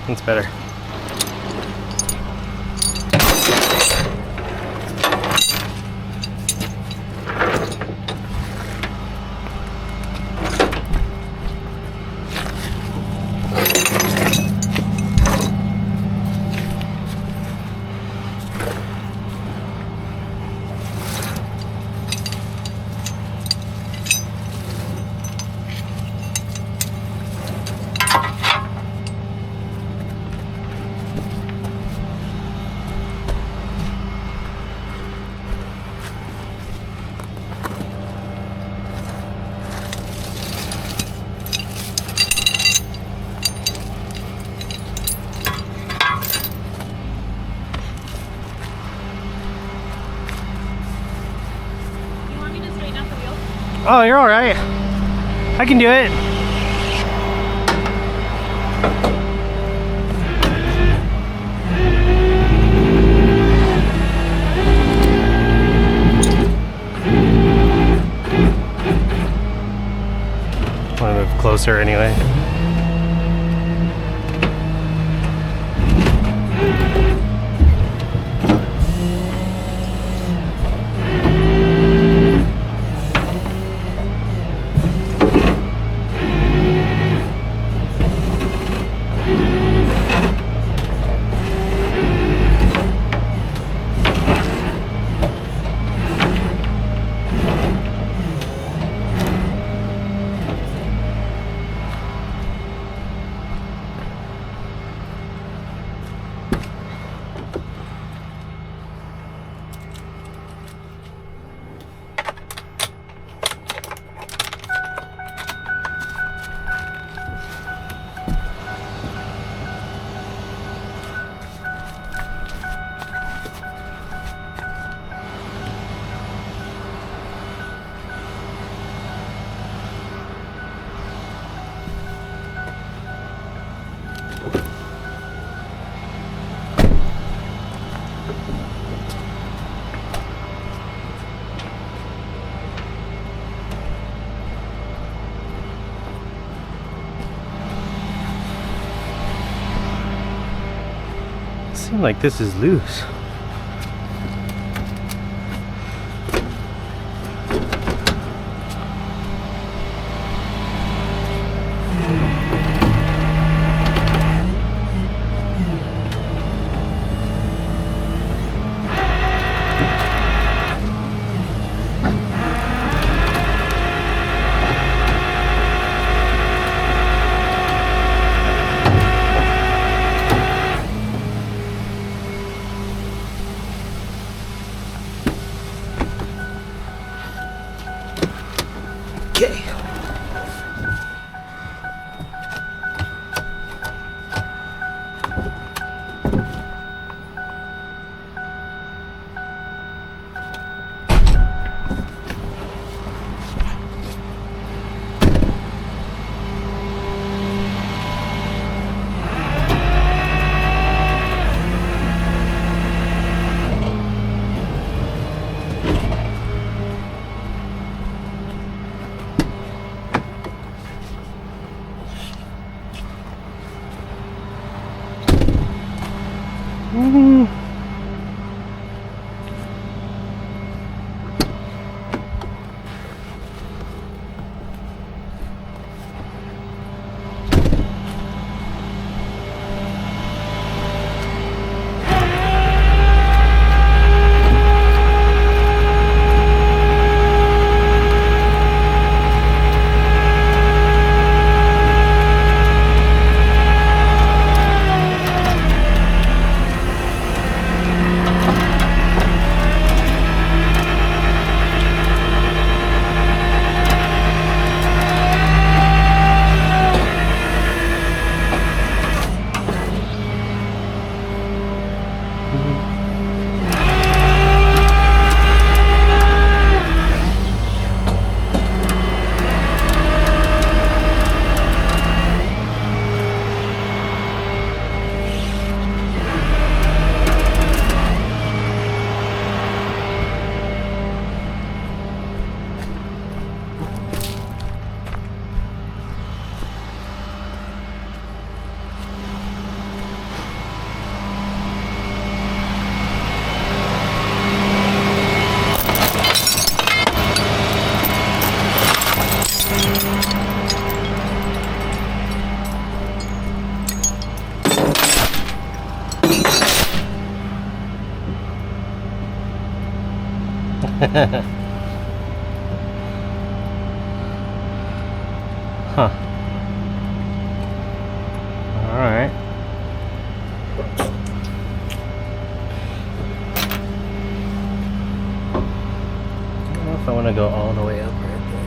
That's better. Oh, you're all right. I can do it. Want to move closer anyway. Seems like this is loose. Mm. Huh. All right. I don't know if I want to go all the way up right there.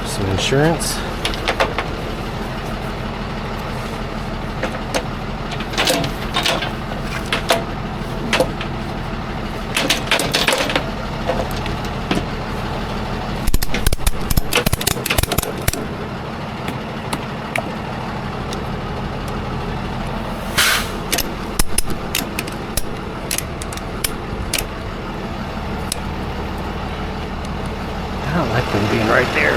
Some insurance. I don't like them being right there.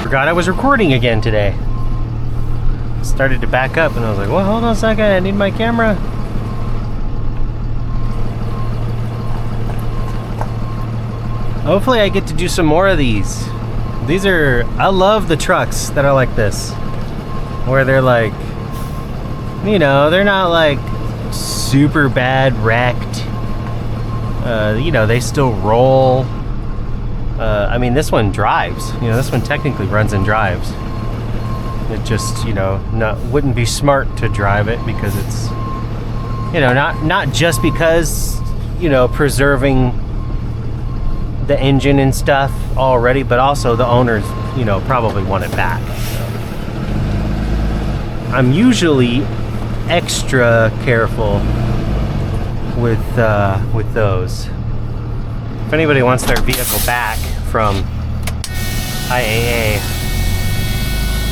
Forgot I was recording again today. Started to back up and I was like, well, hold on a second, I need my camera. Hopefully I get to do some more of these. I love the trucks that are like this. Where they're like, you know, they're not like super bad wrecked. You know, they still roll. I mean, this one drives. You know, this one technically runs and drives. It just, you know, wouldn't be smart to drive it because it's, you know, not just because, you know, preserving the engine and stuff already, but also the owners, you know, probably want it back. So I'm usually extra careful with those. If anybody wants their vehicle back from IAA,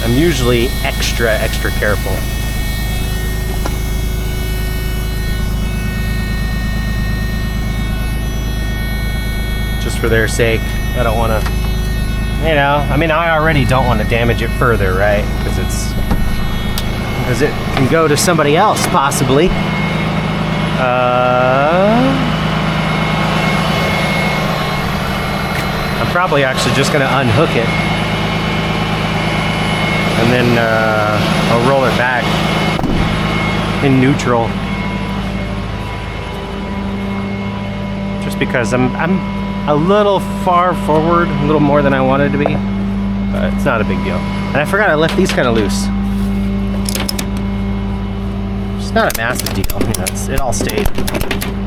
I'm usually extra careful. Just for their sake. I don't want to, you know, I mean, I already don't want to damage it further, right? Because it can go to somebody else, possibly. I'm probably actually just going to unhook it. And then I'll roll it back in neutral. Just because I'm a little far forward, a little more than I wanted to be. But it's not a big deal. And I forgot I left these kind of loose. It's not a massive deal. You know, it all stayed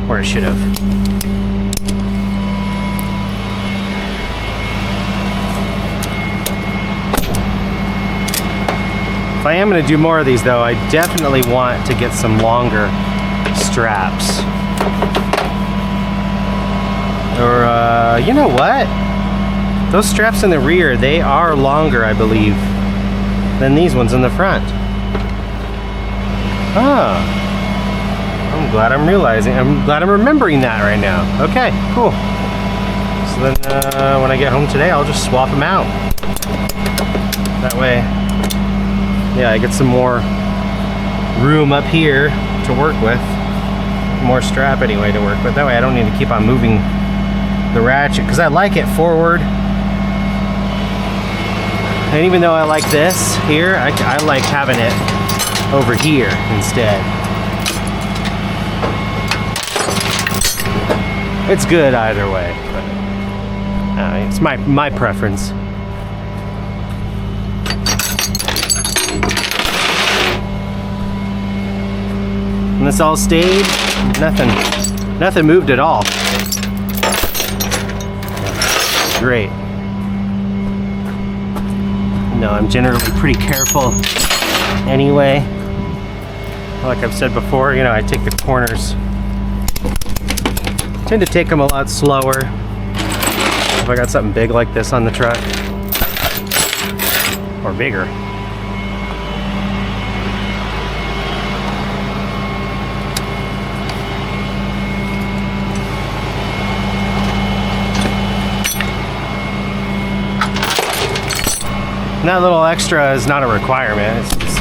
where it should have. If I am going to do more of these though, I definitely want to get some longer straps. Or, you know what? Those straps in the rear, they are longer, I believe, than these ones in the front. Ah. I'm glad I'm remembering that right now. Okay, cool. So then, when I get home today, I'll just swap them out. That way, yeah, I get some more room up here to work with. More strap anyway to work with. That way I don't need to keep on moving the ratchet, because I like it forward. And even though I like this here, I like having it over here instead. It's good either way, but it's my preference. And this all stayed. Nothing moved at all. Great. No, I'm generally pretty careful anyway. Like I've said before, you know, I take the corners. I tend to take them a lot slower if I got something big like this on the truck, or bigger. And that little extra is not a requirement. It's just,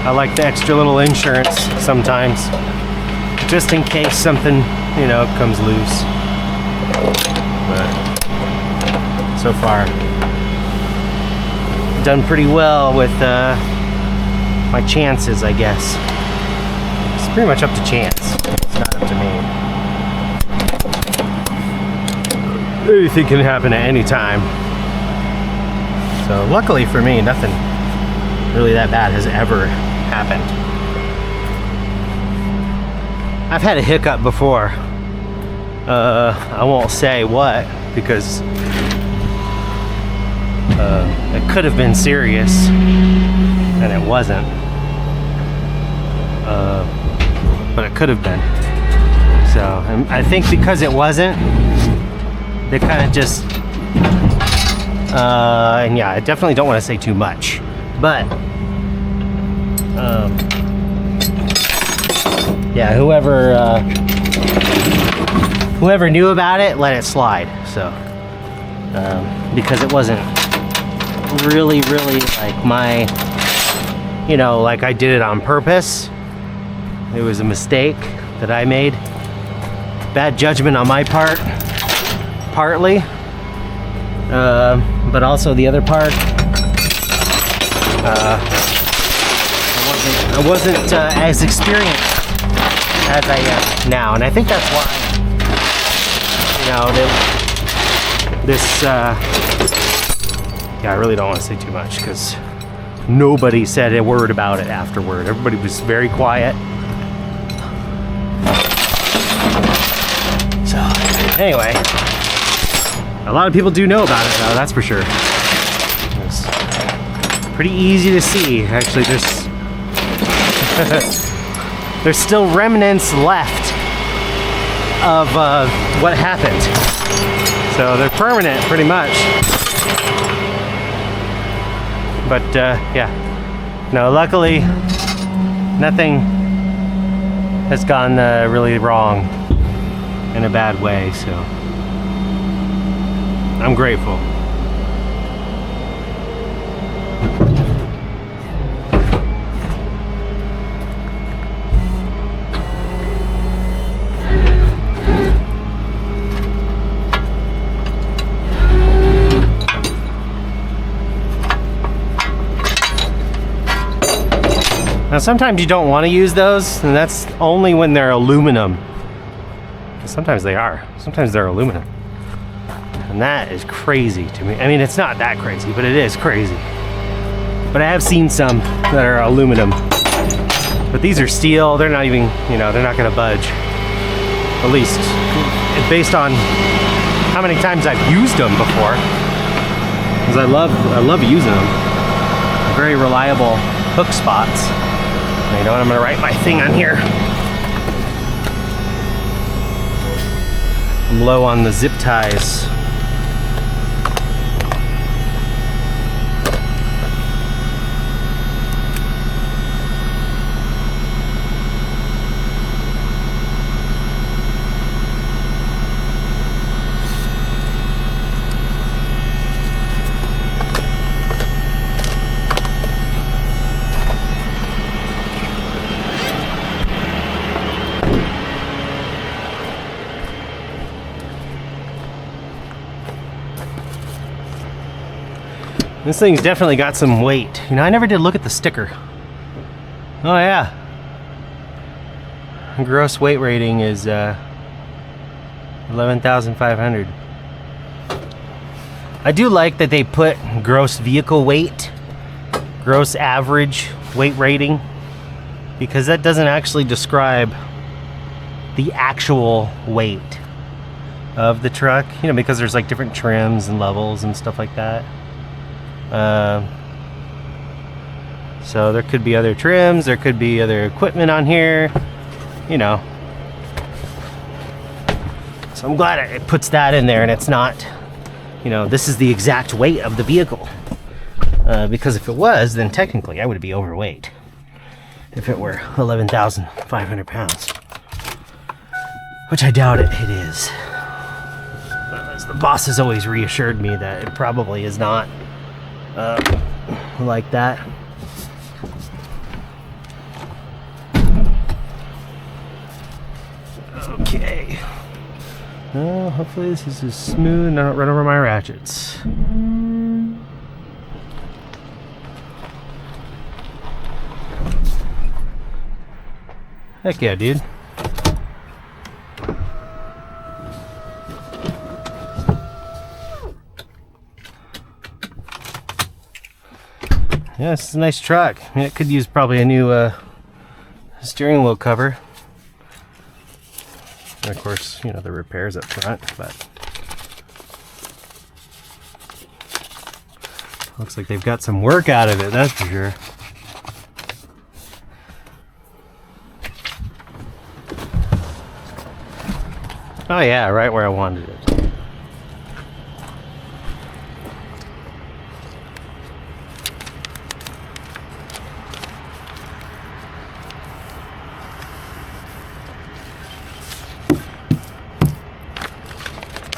I like the extra little insurance sometimes, just in case something, you know, comes loose. But so far, done pretty well with my chances, I guess. It's pretty much up to chance. It's not up to me. Anything can happen at any time. So luckily for me, nothing really that bad has ever happened. I've had a hiccup before. I won't say what, because it could have been serious, and it wasn't. But it could have been. So I think because it wasn't, they kind of just and yeah, I definitely don't want to say too much, but yeah, whoever knew about it, let it slide. So because it wasn't really like my, you know, like I did it on purpose. It was a mistake that I made, bad judgment on my part, partly. But also the other part, I wasn't as experienced as I am now, and I think that's why, you know, yeah, I really don't want to say too much, because nobody said a word about it afterward. Everybody was very quiet. So, anyway. A lot of people do know about it, though, that's for sure. It's pretty easy to see. Actually, there's still remnants left of what happened. So they're permanent, pretty much. But yeah, no, luckily, nothing has gone really wrong in a bad way, so I'm grateful. Now sometimes you don't want to use those, and that's only when they're aluminum. Sometimes they are. Sometimes they're aluminum. And that is crazy to me. I mean, it's not that crazy, but it is crazy. But I have seen some that are aluminum. But these are steel. They're not even, you know, they're not going to budge. At least based on how many times I've used them before. Because I love using them. They're very reliable hook spots. And you know what? I'm going to write my thing on here. I'm low on the zip ties. This thing's definitely got some weight. You know, I never did look at the sticker. Oh yeah. Gross weight rating is 11,500. I do like that they put gross vehicle weight, gross average weight rating, because that doesn't actually describe the actual weight of the truck, you know, because there's like different trims and levels and stuff like that. So there could be other trims, there could be other equipment on here, you know. So I'm glad it puts that in there and it's not, you know, this is the exact weight of the vehicle. Because if it was, then technically I would be overweight if it were 11,500 pounds. Which I doubt it is. As the boss has always reassured me that it probably is not like that. Okay. Well, hopefully this is as smooth and I don't run over my ratchets. Heck yeah, dude. Yeah, it's a nice truck. I mean, it could use probably a new steering wheel cover. And of course, you know, the repairs up front, but looks like they've got some work out of it, that's for sure. Oh yeah, right where I wanted it.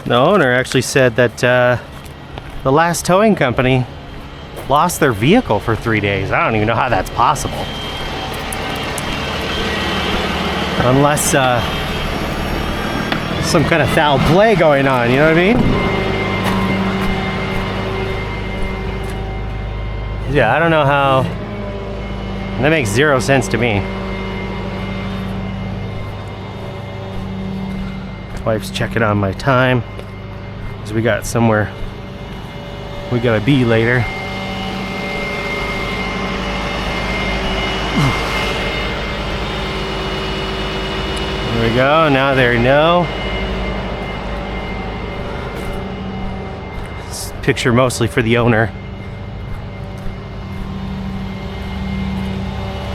The owner actually said that the last towing company lost their vehicle for 3 days. I don't even know how that's possible. Unless some kind of foul play going on, you know what I mean? Yeah, I don't know how. That makes zero sense to me. Wife's checking on my time because we got somewhere we gotta be later. There we go. Now they know. This picture mostly for the owner,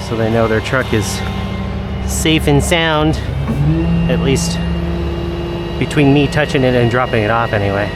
so they know their truck is safe and sound, at least between me touching it and dropping it off anyway.